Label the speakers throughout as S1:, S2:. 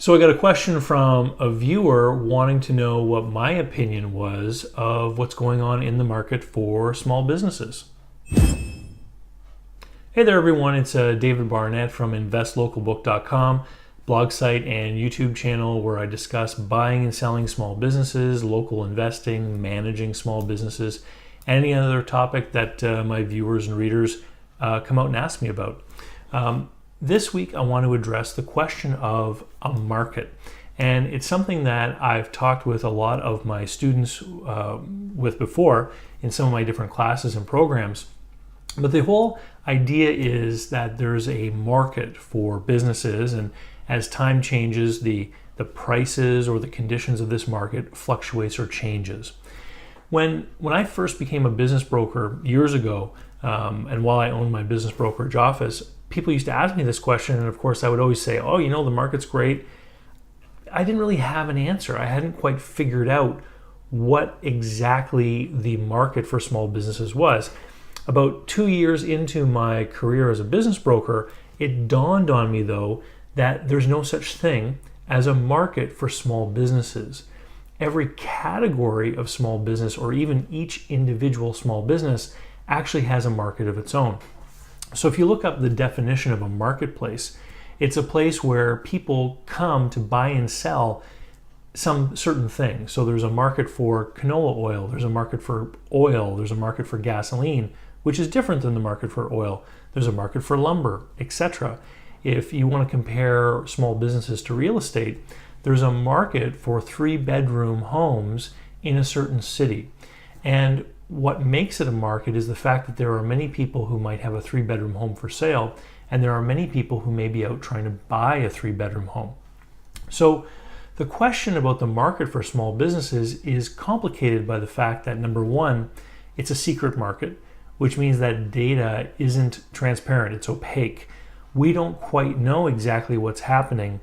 S1: So I got a question from a viewer wanting to know what my opinion was of what's going on in the market for small businesses. Hey there everyone, it's David Barnett from investlocalbook.com, blog site and YouTube channel where I discuss buying and selling small businesses, local investing, managing small businesses, and any other topic that my viewers and readers come out and ask me about. This week I want to address the question of a market, and it's something that I've talked with a lot of my students with before in some of my different classes and programs. But the whole idea is that there's a market for businesses, and as time changes, the prices or the conditions of this market fluctuates or changes. When I first became a business broker years ago, and while I owned my business brokerage office, people used to ask me this question, and of course I would always say, oh, the market's great. I didn't really have an answer. I hadn't quite figured out what exactly the market for small businesses was. About 2 years into my career as a business broker, it dawned on me though that there's no such thing as a market for small businesses. Every category of small business, or even each individual small business, actually has a market of its own. So if you look up the definition of a marketplace, it's a place where people come to buy and sell some certain thing. So there's a market for canola oil, there's a market for oil, there's a market for gasoline, which is different than the market for oil. There's a market for lumber, etc. If you want to compare small businesses to real estate, there's a market for 3-bedroom homes in a certain city. And what makes it a market is the fact that there are many people who might have a 3-bedroom home for sale, and there are many people who may be out trying to buy a 3-bedroom home. So the question about the market for small businesses is complicated by the fact that, number one, it's a secret market, which means that data isn't transparent, it's opaque. We don't quite know exactly what's happening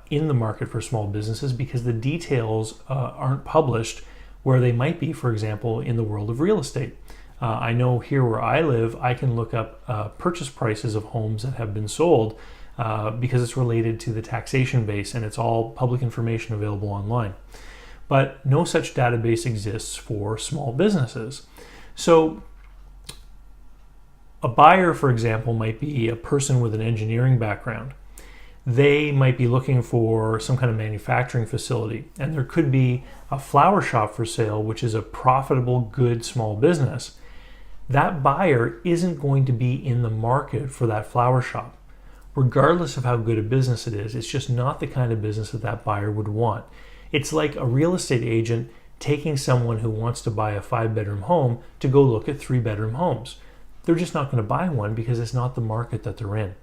S1: in the market for small businesses because the details aren't published where they might be, for example, in the world of real estate. I know here where I live, I can look up purchase prices of homes that have been sold because it's related to the taxation base, and it's all public information available online. But no such database exists for small businesses. So a buyer, for example, might be a person with an engineering background. They might be looking for some kind of manufacturing facility, and there could be a flower shop for sale, which is a profitable, good small business. That buyer isn't going to be in the market for that flower shop. Regardless of how good a business it is, it's just not the kind of business that that buyer would want. It's like a real estate agent taking someone who wants to buy a 5-bedroom home to go look at 3-bedroom homes. They're just not going to buy one because it's not the market that they're in.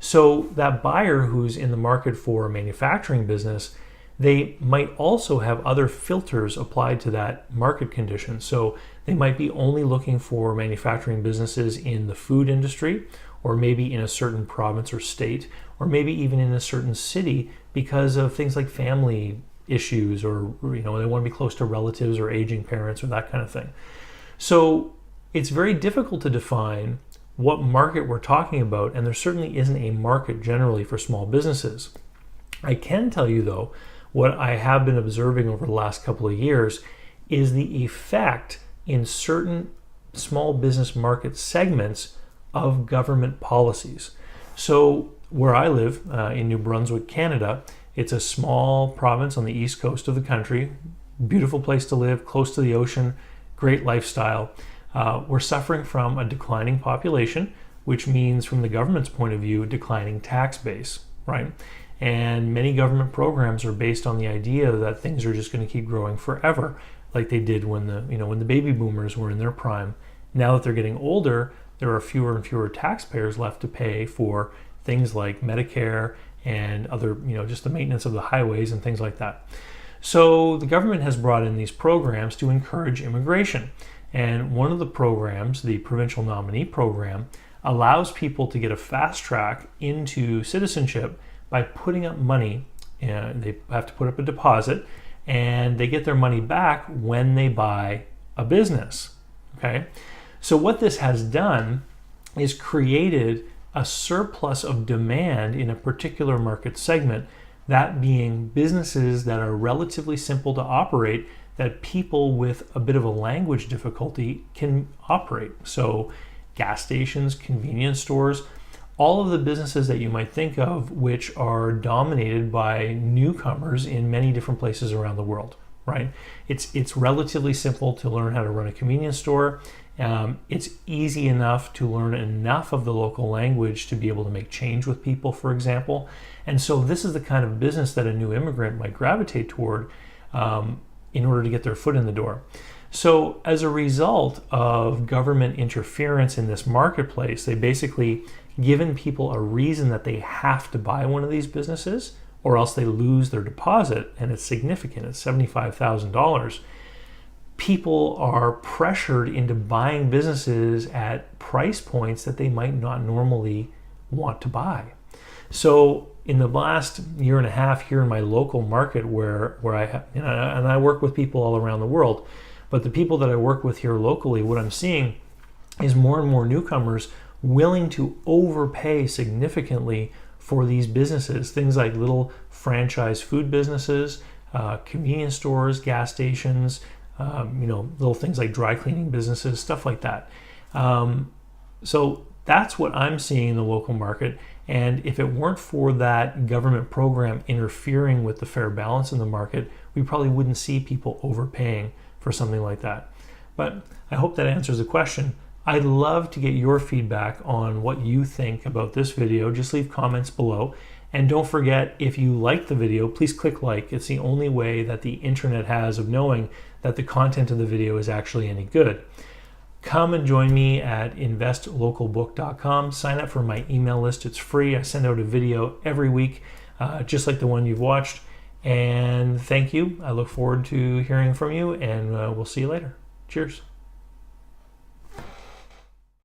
S1: So that buyer who's in the market for a manufacturing business, they might also have other filters applied to that market condition. So they might be only looking for manufacturing businesses in the food industry, or maybe in a certain province or state, or maybe even in a certain city because of things like family issues, or they want to be close to relatives or aging parents or that kind of thing. So it's very difficult to define what market we're talking about, and there certainly isn't a market generally for small businesses. I can tell you though, what I have been observing over the last couple of years is the effect in certain small business market segments of government policies. So where I live in New Brunswick, Canada, it's a small province on the east coast of the country, beautiful place to live, close to the ocean, great lifestyle. We're suffering from a declining population, which means from the government's point of view, declining tax base, right? And many government programs are based on the idea that things are just going to keep growing forever, like they did when the baby boomers were in their prime. Now that they're getting older, there are fewer and fewer taxpayers left to pay for things like Medicare and other, just the maintenance of the highways and things like that. So the government has brought in these programs to encourage immigration. And one of the programs, the Provincial Nominee Program, allows people to get a fast track into citizenship by putting up money. They have to put up a deposit, and they get their money back when they buy a business. Okay, so what this has done is created a surplus of demand in a particular market segment That being businesses that are relatively simple to operate, that people with a bit of a language difficulty can operate. So gas stations, convenience stores, all of the businesses that you might think of, which are dominated by newcomers in many different places around the world, right? It's relatively simple to learn how to run a convenience store. It's easy enough to learn enough of the local language to be able to make change with people, for example. And so this is the kind of business that a new immigrant might gravitate toward in order to get their foot in the door. So as a result of government interference in this marketplace, they basically given people a reason that they have to buy one of these businesses, or else they lose their deposit, and it's significant, it's $75,000. People are pressured into buying businesses at price points that they might not normally want to buy. So in the last year and a half here in my local market where I work with people all around the world, but the people that I work with here locally, what I'm seeing is more and more newcomers willing to overpay significantly for these businesses. Things like little franchise food businesses, convenience stores, gas stations, little things like dry cleaning businesses, stuff like that. So that's what I'm seeing in the local market. And if it weren't for that government program interfering with the fair balance in the market, we probably wouldn't see people overpaying for something like that. But I hope that answers the question. I'd love to get your feedback on what you think about this video. Just leave comments below. And don't forget, if you like the video, please click like. It's the only way that the internet has of knowing that the content of the video is actually any good. Come and join me at investlocalbook.com. Sign up for my email list. It's free. I send out a video every week, just like the one you've watched. And thank you. I look forward to hearing from you, and we'll see you later. Cheers.